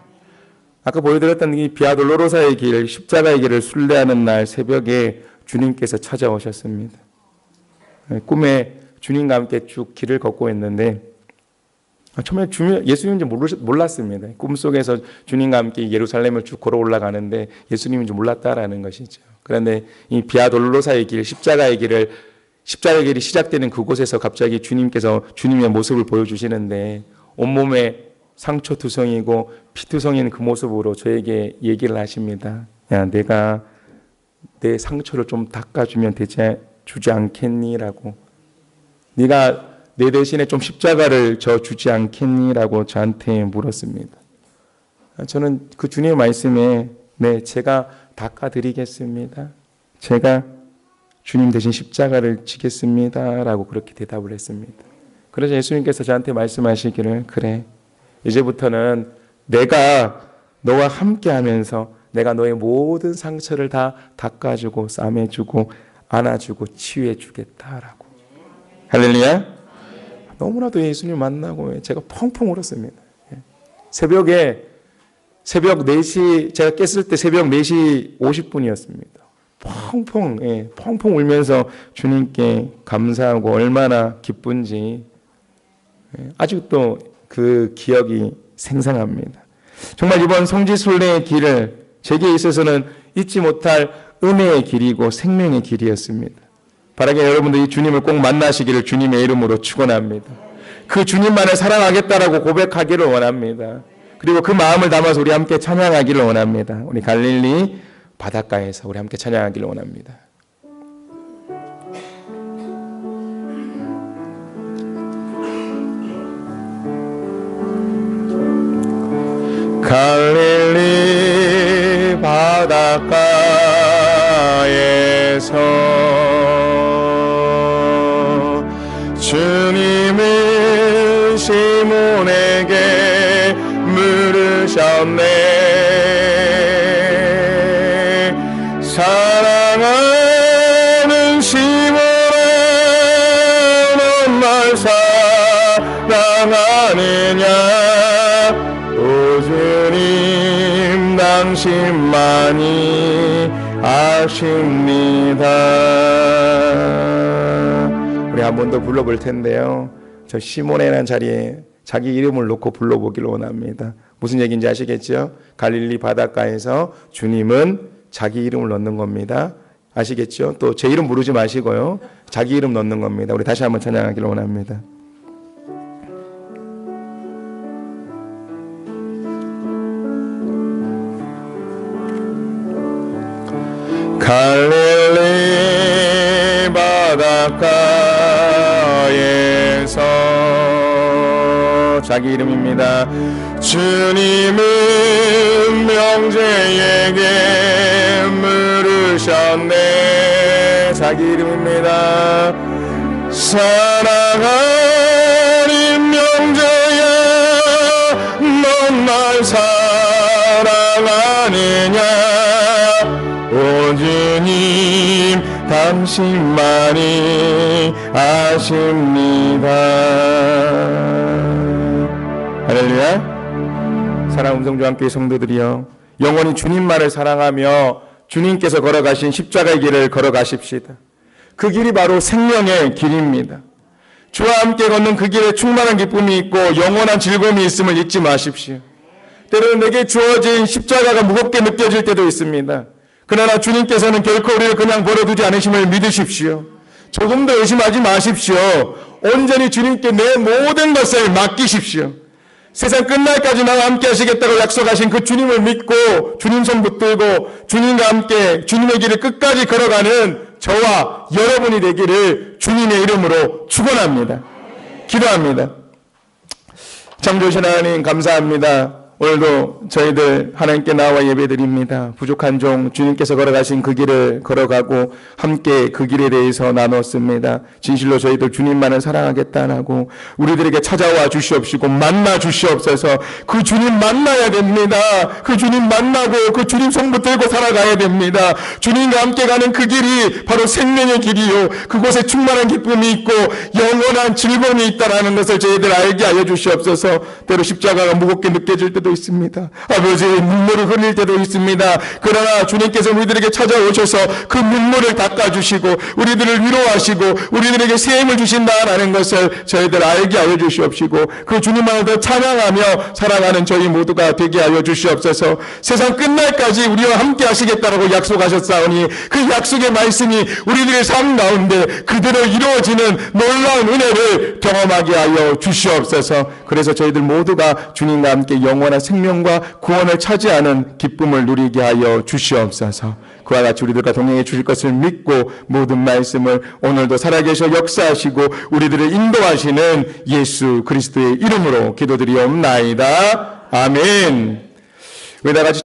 아까 보여드렸던 이 비아돌로로사의 길, 십자가의 길을 순례하는 날 새벽에 주님께서 찾아오셨습니다. 꿈에 주님과 함께 쭉 길을 걷고 있는데 처음에 예수님인지 몰랐습니다. 꿈속에서 주님과 함께 예루살렘을 쭉 걸어 올라가는데 예수님인지 몰랐다라는 것이죠. 그런데 이 비아돌로사의 길, 십자가의 길이 시작되는 그곳에서 갑자기 주님께서 주님의 모습을 보여주시는데 온몸에 상처 투성이고 피투성인 그 모습으로 저에게 얘기를 하십니다. 야, 내가 내 상처를 좀 닦아주면 주지 않겠니? 라고. 네가 내 대신에 좀 십자가를 져주지 않겠니? 라고 저한테 물었습니다. 저는 그 주님의 말씀에 네, 제가 닦아드리겠습니다. 제가 주님 대신 십자가를 지겠습니다. 라고 그렇게 대답을 했습니다. 그래서 예수님께서 저한테 말씀하시기를 그래, 이제부터는 내가 너와 함께하면서 내가 너의 모든 상처를 다 닦아주고 싸매주고 안아주고 치유해주겠다라고. 할렐루야. 너무나도 예수님 만나고 제가 펑펑 울었습니다. 새벽 4시 제가 깼을 때 새벽 4시 50분이었습니다. 펑펑 울면서 주님께 감사하고 얼마나 기쁜지 아직도 그 기억이 생생합니다. 정말 이번 성지순례의 길을 제게 있어서는 잊지 못할 은혜의 길이고 생명의 길이었습니다. 바라게 여러분들이 주님을 꼭 만나시기를 주님의 이름으로 축원합니다. 그 주님만을 사랑하겠다라고 고백하기를 원합니다. 그리고 그 마음을 담아서 우리 함께 찬양하기를 원합니다. 우리 갈릴리 바닷가에서 우리 함께 찬양하기를 원합니다. 갈릴리 바닷가에서 시몬에게 물으셨네. 사랑하는 시몬아, 넌 날 사랑하느냐? 오 주님, 당신만이 아십니다. 우리 한 번 더 불러볼 텐데요, 저 시몬이라는 자리에 자기 이름을 놓고 불러보기를 원합니다. 무슨 얘기인지 아시겠죠? 갈릴리 바닷가에서 주님은 자기 이름을 넣는 겁니다. 아시겠죠? 또 제 이름 부르지 마시고요, 자기 이름 넣는 겁니다. 우리 다시 한번 찬양하기를 원합니다. 갈릴리 바닷가에서 자기 이름입니다. 주님은 명제에게 물으셨네. 자기 이름입니다. 사랑하는 명제야, 넌 날 사랑하느냐? 오 주님, 당신만이 아십니다. 할렐루야. 사랑하는 음성조합교회 성도들이여, 영원히 주님만을 사랑하며 주님께서 걸어가신 십자가의 길을 걸어가십시다. 그 길이 바로 생명의 길입니다. 주와 함께 걷는 그 길에 충만한 기쁨이 있고 영원한 즐거움이 있음을 잊지 마십시오. 때로는 내게 주어진 십자가가 무겁게 느껴질 때도 있습니다. 그러나 주님께서는 결코 우리를 그냥 버려두지 않으심을 믿으십시오. 조금도 의심하지 마십시오. 온전히 주님께 내 모든 것을 맡기십시오. 세상 끝날까지 나와 함께 하시겠다고 약속하신 그 주님을 믿고 주님 손 붙들고 주님과 함께 주님의 길을 끝까지 걸어가는 저와 여러분이 되기를 주님의 이름으로 축원합니다. 기도합니다. 창조주신 하나님, 감사합니다. 오늘도 저희들 하나님께 나와 예배드립니다. 부족한 종 주님께서 걸어가신 그 길을 걸어가고 함께 그 길에 대해서 나눴습니다. 진실로 저희들 주님만을 사랑하겠다 하고 우리들에게 찾아와 주시옵시고 만나 주시옵소서. 그 주님 만나야 됩니다. 그 주님 만나고 그 주님 손 붙들고 살아가야 됩니다. 주님과 함께 가는 그 길이 바로 생명의 길이요, 그곳에 충만한 기쁨이 있고 영원한 즐거움이 있다라는 것을 저희들 알게 하여 주시옵소서. 때로 십자가가 무겁게 느껴질 때도 있습니다. 아버지, 눈물을 흘릴 때도 있습니다. 그러나 주님께서 우리들에게 찾아오셔서 그 눈물을 닦아주시고 우리들을 위로하시고 우리들에게 새 힘을 주신다라는 것을 저희들 알게 하여 주시옵시고 그 주님만을 더 찬양하며 살아가는 저희 모두가 되게 하여 주시옵소서. 세상 끝날까지 우리와 함께 하시겠다라고 약속하셨사오니 그 약속의 말씀이 우리들의 삶 가운데 그대로 이루어지는 놀라운 은혜를 경험하게 하여 주시옵소서. 그래서 저희들 모두가 주님과 함께 영원한 생명과 구원을 차지하는 기쁨을 누리게 하여 주시옵소서. 그와 같이 우리들과 동행해 주실 것을 믿고 모든 말씀을 오늘도 살아계셔 역사하시고 우리들을 인도하시는 예수 그리스도의 이름으로 기도드리옵나이다. 아멘. 우리 다 같이